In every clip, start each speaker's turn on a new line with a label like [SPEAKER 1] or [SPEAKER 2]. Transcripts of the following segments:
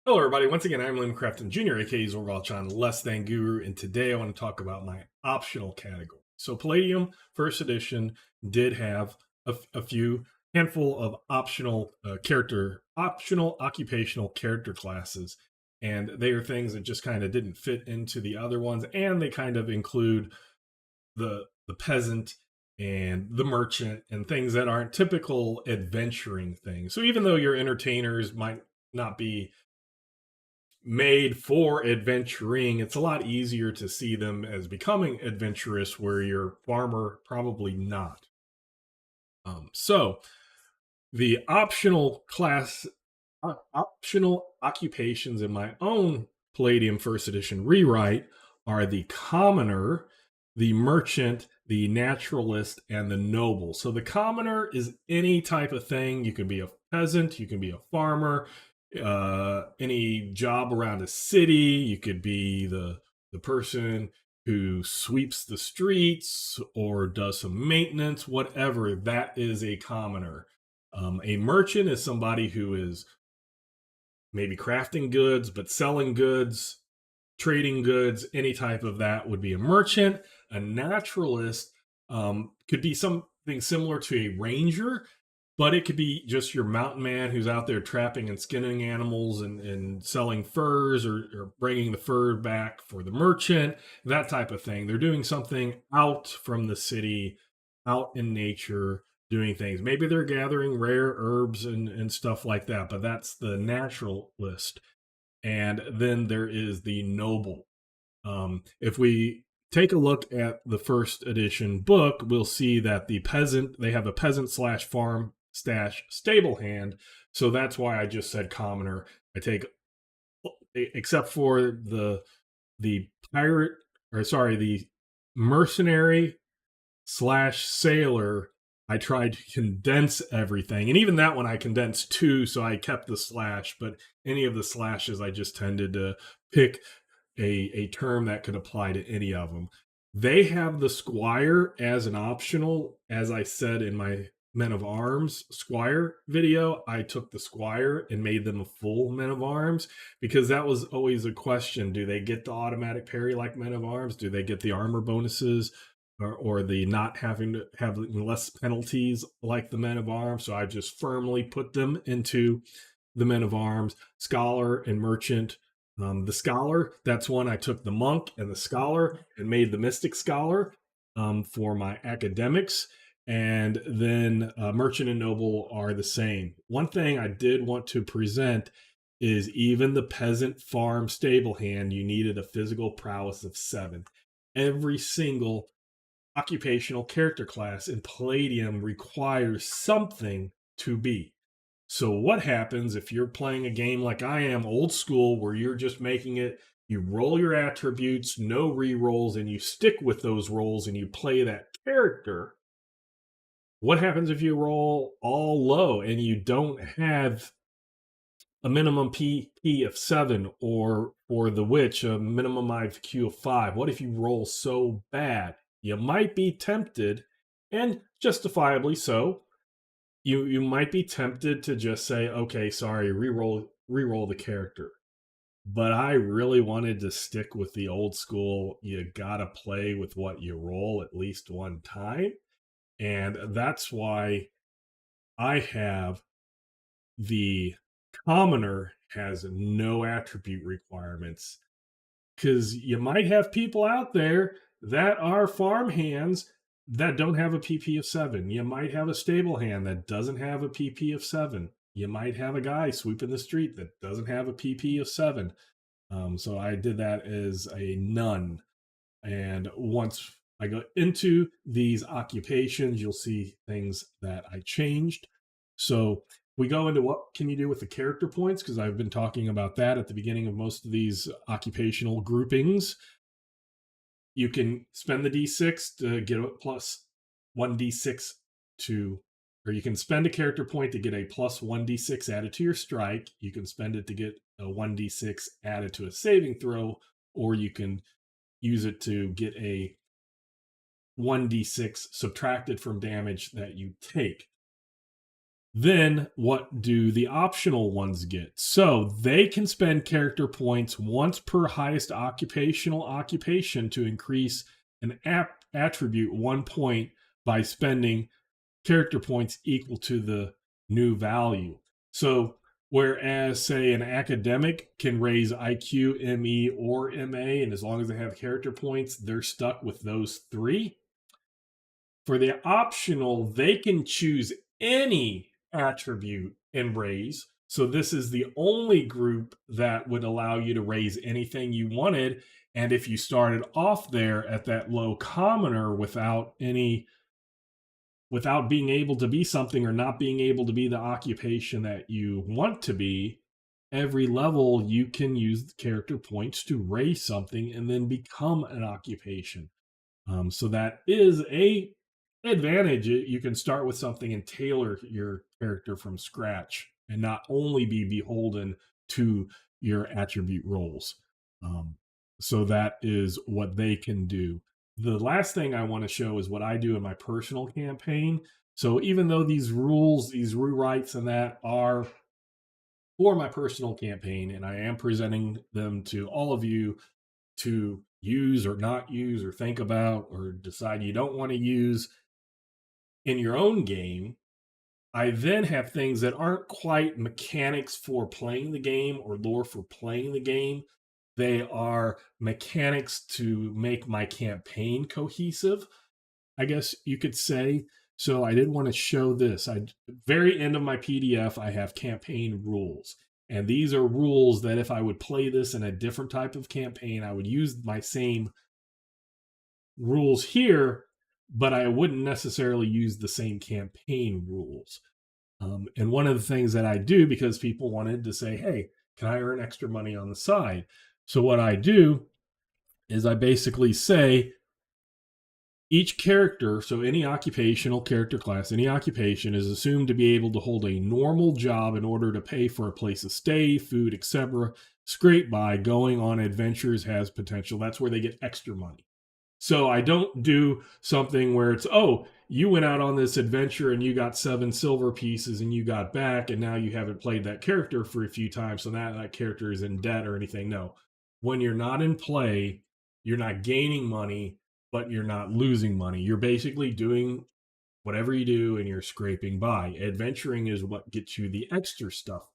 [SPEAKER 1] Hello, everybody. Once again, I'm Limcrafton Jr., aka Zorvalchan, Less Than Guru, and today I want to talk about my optional category. So, Palladium First Edition did have a few handful of optional occupational character classes, and they are things that just kind of didn't fit into the other ones, and they kind of include the peasant and the merchant and things that aren't typical adventuring things. So, even though your entertainers might not be made for adventuring, it's a lot easier to see them as becoming adventurous, where your farmer probably not. So the optional occupations in my own Palladium First Edition rewrite are the commoner, the merchant, the naturalist, and the noble. So the commoner is any type of thing. You can be a peasant, you can be a farmer, any job around a city. You could be the person who sweeps the streets or does some maintenance, whatever. That is a commoner. A merchant is somebody who is maybe crafting goods, but selling goods, trading goods, any type of that would be a merchant. A naturalist could be something similar to a ranger, but it could be just your mountain man who's out there trapping and skinning animals and selling furs, or bringing the fur back for the merchant, that type of thing. They're doing something out from the city, out in nature, doing things. Maybe they're gathering rare herbs and stuff like that, but that's the naturalist. And then there is the noble. If we take a look at the first edition book, we'll see that they have a peasant slash farm stash stable hand. So that's why I just said commoner. I take, except for the pirate, or sorry, the mercenary slash sailor, I tried to condense everything. And even that one I condensed two, so I kept the slash, but any of the slashes I just tended to pick a term that could apply to any of them. They have the squire as an optional. As I said in my Men of Arms Squire video, I took the squire and made them a full Men of Arms, because that was always a question. Do they get the automatic parry like Men of Arms? Do they get the armor bonuses, or the not having to have less penalties like the Men of Arms? So I just firmly put them into the Men of Arms. Scholar and Merchant. The Scholar, that's one I took the Monk and the Scholar and made the Mystic Scholar for my academics. And then Merchant and Noble are the same. One thing I did want to present is even the peasant farm stable hand, you needed a physical prowess of 7. Every single occupational character class in Palladium requires something to be. So, what happens if you're playing a game like I am, old school, where you're just making it, you roll your attributes, no re rolls, and you stick with those rolls and you play that character? What happens if you roll all low and you don't have a minimum PP of 7, or for the witch, a minimum IQ of 5? What if you roll so bad? You might be tempted, and justifiably so, you might be tempted to just say, okay, sorry, re-roll the character. But I really wanted to stick with the old school. You gotta play with what you roll at least one time. And that's why I have the commoner has no attribute requirements, because you might have people out there that are farm hands that don't have a PP of 7. You might have a stable hand that doesn't have a PP of 7. You might have a guy sweeping the street that doesn't have a PP of 7. So I did that as a none. And once I go into these occupations, you'll see things that I changed. So we go into what can you do with the character points, because I've been talking about that at the beginning of most of these occupational groupings. You can spend the d6 to get a plus 1d6 to, or you can spend a character point to get a plus 1d6 added to your strike. You can spend it to get a 1d6 added to a saving throw, or you can use it to get a 1d6 subtracted from damage that you take. Then what do the optional ones get? So they can spend character points once per highest occupational occupation to increase an attribute 1 point by spending character points equal to the new value. So whereas say an academic can raise IQ, ME, or MA, and as long as they have character points, they're stuck with those three. For the optional, they can choose any attribute and raise. So this is the only group that would allow you to raise anything you wanted. And if you started off there at that low commoner without being able to be something or not being able to be the occupation that you want to be, every level you can use the character points to raise something and then become an occupation. So that is a advantage. You can start with something and tailor your character from scratch and not only be beholden to your attribute roles. Um, so that is what they can do. The last thing I want to show is what I do in my personal campaign. So even though these rules, these rewrites, and that are for my personal campaign, and I am presenting them to all of you to use or not use or think about or decide you don't want to use in your own game, I then have things that aren't quite mechanics for playing the game or lore for playing the game. They are mechanics to make my campaign cohesive, I guess you could say. So I did want to show this. Very end of my PDF, I have campaign rules. And these are rules that if I would play this in a different type of campaign, I would use my same rules here, but I wouldn't necessarily use the same campaign rules. And one of the things that I do, because people wanted to say, hey, can I earn extra money on the side? So what I do is I basically say each character, so any occupational character class, any occupation is assumed to be able to hold a normal job in order to pay for a place of stay, food, etc. Scrape by going on adventures has potential. That's where they get extra money. So I don't do something where it's, oh, you went out on this adventure and you got 7 silver pieces and you got back and now you haven't played that character for a few times. So now that character is in debt or anything. No, when you're not in play, you're not gaining money, but you're not losing money. You're basically doing whatever you do and you're scraping by. Adventuring is what gets you the extra stuff.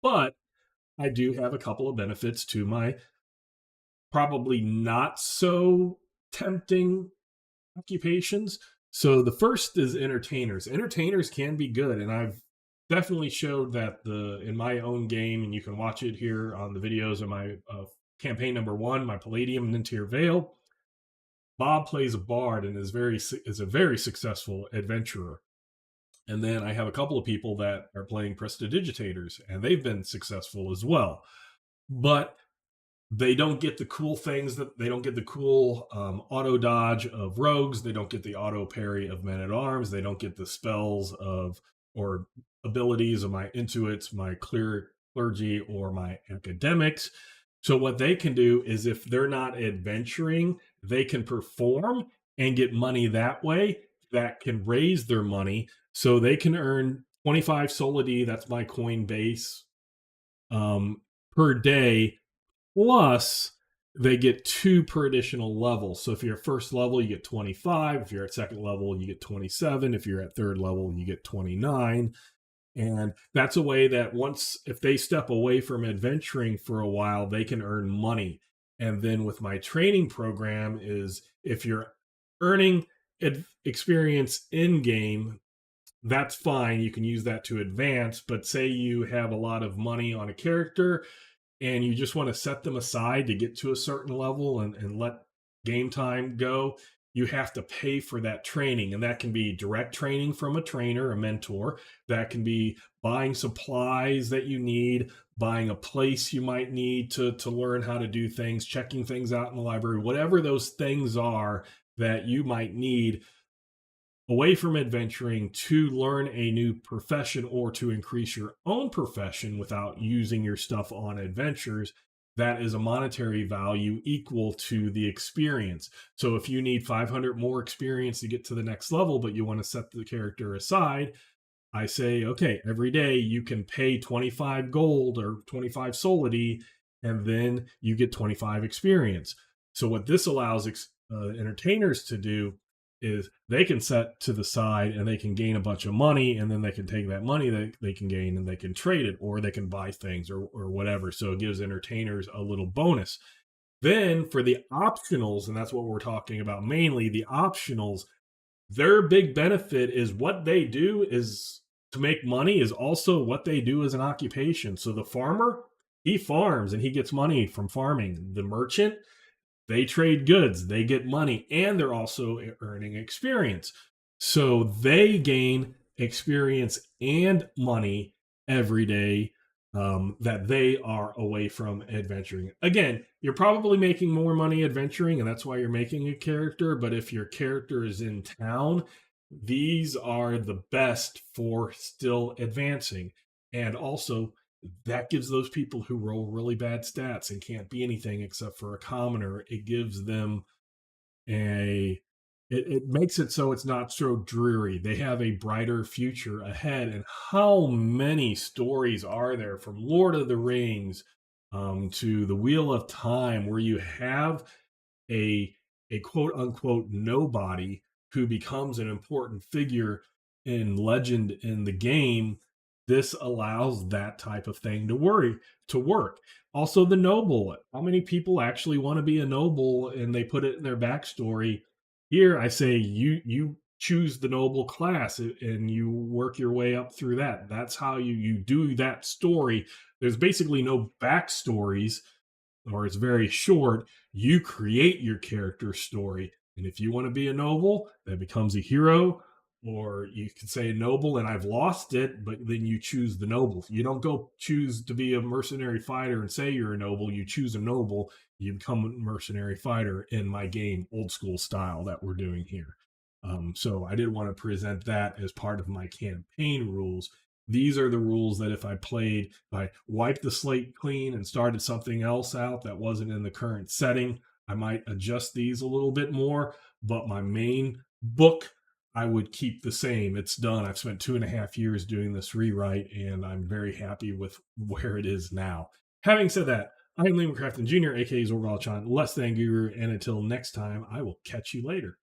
[SPEAKER 1] But I do have a couple of benefits to my probably not so tempting occupations. So the first is entertainers. Entertainers can be good, and I've definitely showed that the in my own game, and you can watch it here on the videos of my campaign number 1, my Palladium Nintir Vale. Bob plays a bard and is a very successful adventurer. And then I have a couple of people that are playing prestidigitators, and they've been successful as well. But they don't get the cool things that they don't get the cool auto dodge of rogues. They don't get the auto parry of men at arms. They don't get the spells of or abilities of my intuits, my clergy, or my academics. So what they can do is if they're not adventuring, they can perform and get money that way. That can raise their money, so they can earn 25 solidi. That's my coin base per day. Plus, they get 2 per additional level. So if you're at first level, you get 25. If you're at second level, you get 27. If you're at third level, you get 29. And that's a way that if they step away from adventuring for a while, they can earn money. And then with my training program is if you're earning experience in game, that's fine. You can use that to advance. But say you have a lot of money on a character and you just want to set them aside to get to a certain level and let game time go, you have to pay for that training. And that can be direct training from a trainer, a mentor. That can be buying supplies that you need, buying a place you might need to learn how to do things, checking things out in the library, whatever those things are that you might need away from adventuring to learn a new profession or to increase your own profession without using your stuff on adventures. That is a monetary value equal to the experience. So if you need 500 more experience to get to the next level, but you want to set the character aside, I say, okay, every day you can pay 25 gold or 25 solidi, and then you get 25 experience. So, what this allows entertainers to do is they can set to the side and they can gain a bunch of money, and then they can take that money that they can gain and they can trade it, or they can buy things, or whatever. So, it gives entertainers a little bonus. Then, for the optionals, and that's what we're talking about mainly, the optionals, their big benefit is what they do is to make money is also what they do as an occupation. So the farmer, he farms and he gets money from farming. The merchant, they trade goods, they get money, and they're also earning experience. So they gain experience and money every day, that they are away from adventuring. Again, you're probably making more money adventuring, and that's why you're making a character. But if your character is in town, these are the best for still advancing. And also, that gives those people who roll really bad stats and can't be anything except for a commoner, it gives them a it makes it so it's not so dreary. They have a brighter future ahead. And how many stories are there from Lord of the Rings, to the Wheel of Time, where you have a quote unquote nobody who becomes an important figure in legend in the game. This allows that type of thing to work. Also, the noble. How many people actually want to be a noble and they put it in their backstory? Here, I say you choose the noble class and you work your way up through that. That's how you do that story. There's basically no backstories, or it's very short. You create your character story. And if you want to be a noble that becomes a hero, or you can say noble and I've lost it, but then you choose the noble. You don't go choose to be a mercenary fighter and say you're a noble. You choose a noble, you become a mercenary fighter in my game, old school style that we're doing here. So I did want to present that as part of my campaign rules. These are the rules that if I wiped the slate clean and started something else out that wasn't in the current setting, I might adjust these a little bit more. But my main book, I would keep the same. It's done. I've spent 2.5 years doing this rewrite, and I'm very happy with where it is now. Having said that, I'm Liam Crafton Jr., aka Zorgalchan, less than Guru, and until next time, I will catch you later.